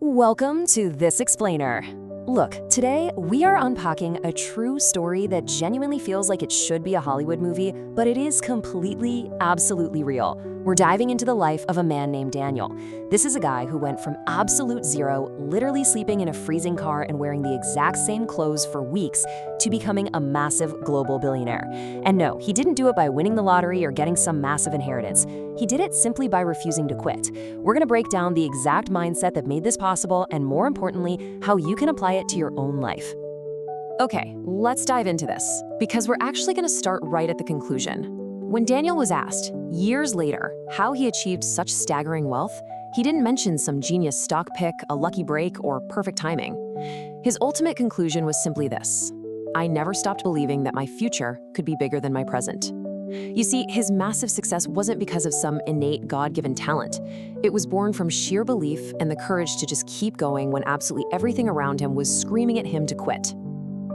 Welcome to This Explainer. Look, today we are unpacking a true story that genuinely feels like it should be a Hollywood movie, but it is completely, absolutely real. We're diving into the life of a man named Daniel. This is a guy who went from absolute zero, literally sleeping in a freezing car and wearing the exact same clothes for weeks, to becoming a massive global billionaire. And no, he didn't do it by winning the lottery or getting some massive inheritance. He did it simply by refusing to quit. We're gonna break down the exact mindset that made this possible and, more importantly, how you can apply it to your own life. Okay, let's dive into this, because we're actually gonna start right at the conclusion. When Daniel was asked, years later, how he achieved such staggering wealth, he didn't mention some genius stock pick, a lucky break, or perfect timing. His ultimate conclusion was simply this: I never stopped believing that my future could be bigger than my present. You see, his massive success wasn't because of some innate God-given talent. It was born from sheer belief and the courage to just keep going when absolutely everything around him was screaming at him to quit.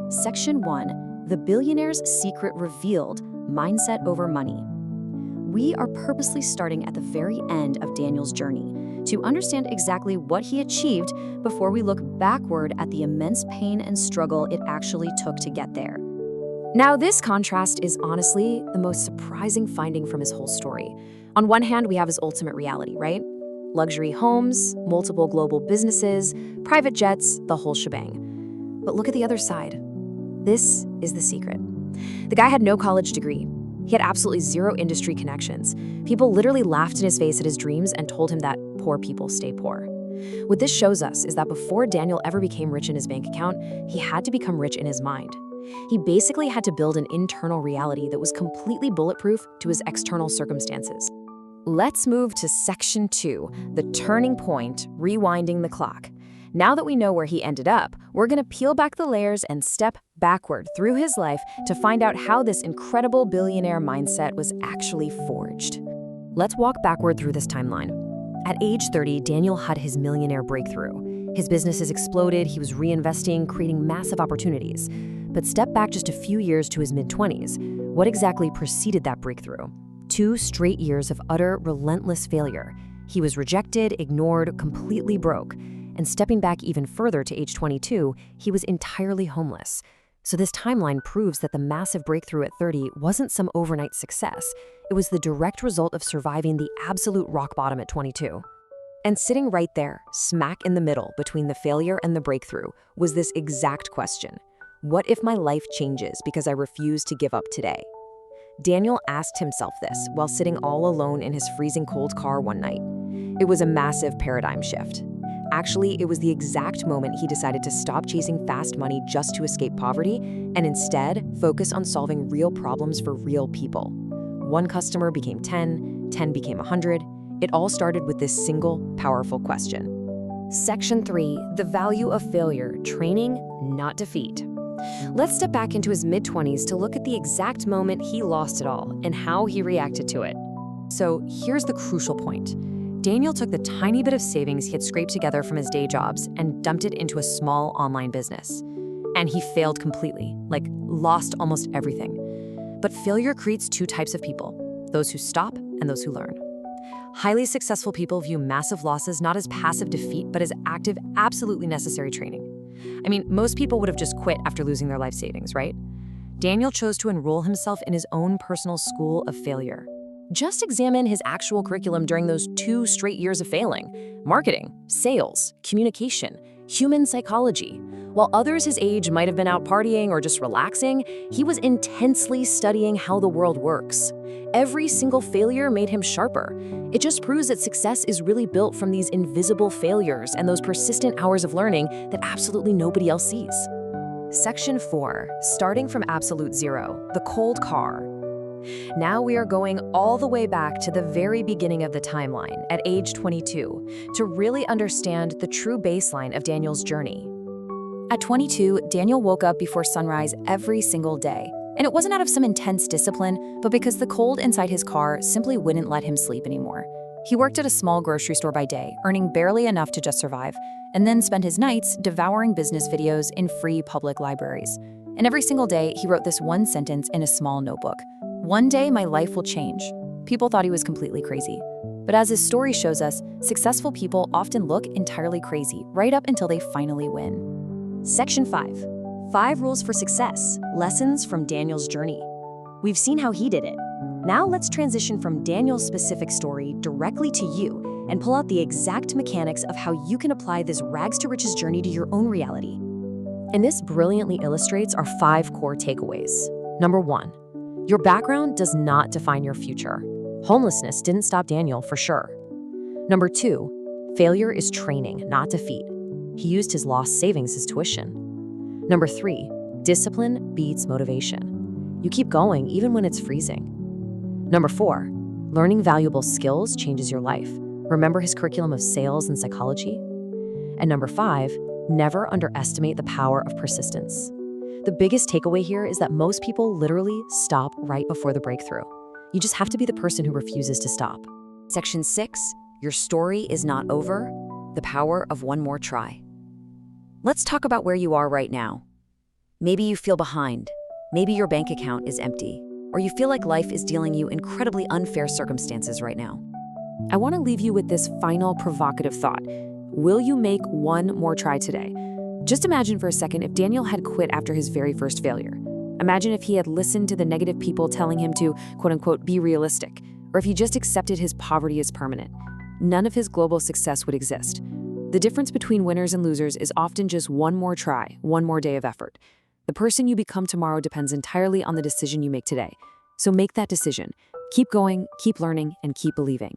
Section 1. The Billionaire's Secret Revealed: Mindset over Money. We are purposely starting at the very end of Daniel's journey to understand exactly what he achieved before we look backward at the immense pain and struggle it actually took to get there. Now, this contrast is honestly the most surprising finding from his whole story. On one hand, we have his ultimate reality, right? Luxury homes, multiple global businesses, private jets, the whole shebang. But look at the other side. This is the secret. The guy had no college degree. He had absolutely zero industry connections. People literally laughed in his face at his dreams and told him that poor people stay poor. What this shows us is that before Daniel ever became rich in his bank account, he had to become rich in his mind. He basically had to build an internal reality that was completely bulletproof to his external circumstances. Let's move to Section 2, the turning point, rewinding the clock. Now that we know where he ended up, we're going to peel back the layers and step backward through his life to find out how this incredible billionaire mindset was actually forged. Let's walk backward through this timeline. At age 30, Daniel had his millionaire breakthrough. His businesses exploded, he was reinvesting, creating massive opportunities. But step back just a few years to his mid-20s. What exactly preceded that breakthrough? 2 straight years of utter, relentless failure. He was rejected, ignored, completely broke. And stepping back even further to age 22, he was entirely homeless. So this timeline proves that the massive breakthrough at 30 wasn't some overnight success. It was the direct result of surviving the absolute rock bottom at 22. And sitting right there, smack in the middle between the failure and the breakthrough, was this exact question. What if my life changes because I refuse to give up today? Daniel asked himself this while sitting all alone in his freezing cold car one night. It was a massive paradigm shift. Actually, it was the exact moment he decided to stop chasing fast money just to escape poverty and instead focus on solving real problems for real people. 1 customer became 10, 10 became 100. It all started with this single, powerful question. Section 3, the value of failure: training, not defeat. Let's step back into his mid-20s to look at the exact moment he lost it all and how he reacted to it. So here's the crucial point. Daniel took the tiny bit of savings he had scraped together from his day jobs and dumped it into a small online business. And he failed completely, like lost almost everything. But failure creates 2 types of people: those who stop and those who learn. Highly successful people view massive losses not as passive defeat, but as active, absolutely necessary training. I mean, most people would have just quit after losing their life savings, right? Daniel chose to enroll himself in his own personal school of failure. Just examine his actual curriculum during those 2 straight years of failing: marketing, sales, communication, human psychology. While others his age might have been out partying or just relaxing, he was intensely studying how the world works. Every single failure made him sharper. It just proves that success is really built from these invisible failures and those persistent hours of learning that absolutely nobody else sees. Section 4, starting from absolute zero, the cold car. Now we are going all the way back to the very beginning of the timeline, at age 22, to really understand the true baseline of Daniel's journey. At 22, Daniel woke up before sunrise every single day. And it wasn't out of some intense discipline, but because the cold inside his car simply wouldn't let him sleep anymore. He worked at a small grocery store by day, earning barely enough to just survive, and then spent his nights devouring business videos in free public libraries. And every single day, he wrote this one sentence in a small notebook: "One day my life will change." People thought he was completely crazy. But as his story shows us, successful people often look entirely crazy right up until they finally win. Section 5. 5 Rules for Success. Lessons from Daniel's journey. We've seen how he did it. Now let's transition from Daniel's specific story directly to you and pull out the exact mechanics of how you can apply this rags to riches journey to your own reality. And this brilliantly illustrates our 5 core takeaways. Number 1, your background does not define your future. Homelessness didn't stop Daniel for sure. Number 2, failure is training, not defeat. He used his lost savings as tuition. Number 3, discipline beats motivation. You keep going even when it's freezing. Number 4, learning valuable skills changes your life. Remember his curriculum of sales and psychology? And number 5, never underestimate the power of persistence. The biggest takeaway here is that most people literally stop right before the breakthrough. You just have to be the person who refuses to stop. Section 6, your story is not over. The power of one more try. Let's talk about where you are right now. Maybe you feel behind. Maybe your bank account is empty. Or you feel like life is dealing you incredibly unfair circumstances right now. I want to leave you with this final provocative thought. Will you make one more try today? Just imagine for a second if Daniel had quit after his very first failure. Imagine if he had listened to the negative people telling him to, quote-unquote, be realistic, or if he just accepted his poverty as permanent. None of his global success would exist. The difference between winners and losers is often just one more try, one more day of effort. The person you become tomorrow depends entirely on the decision you make today. So make that decision. Keep going, keep learning, and keep believing.